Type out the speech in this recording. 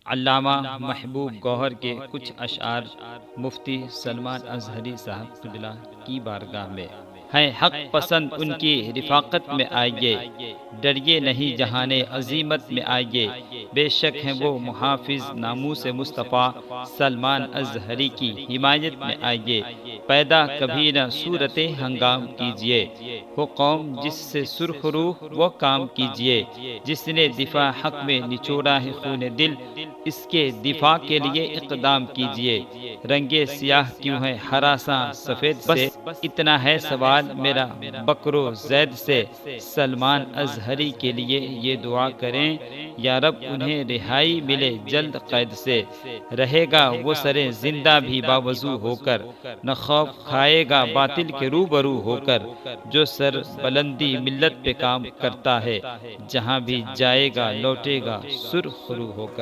علامہ محبوب گوہر کے کچھ اشعار مفتی سلمان ازہری صاحب قبلہ کی بارگاہ میں ہے حق پسند ان کی رفاقت میں آئیے، ڈریے نہیں جہان عظیمت میں آئیے، بے شک ہیں وہ محافظ ناموس مصطفیٰ، سلمان ازہری کی حمایت میں آئیے، پیدا کبھی نہ صورت ہنگام کیجیے، ہو قوم جس سے سرخ روح وہ کام کیجیے، جس نے دفاع حق میں نچوڑا ہے خون دل، اس کے دفاع کے لیے اقدام کیجیے، رنگے سیاہ کیوں ہے ہراساں سفید سے، اتنا ہے سوال میرا بکر و زید سے، سلمان ازہری کے لیے یہ دعا کریں یا رب انہیں رہائی ملے جلد قید سے، رہے گا وہ سرے زندہ بھی باوضو ہو کر، نہ خوف کھائے گا باطل کے روبرو ہو کر، جو سر بلندی ملت پہ کام کرتا ہے، جہاں بھی جائے گا لوٹے گا سرخرو ہو کر۔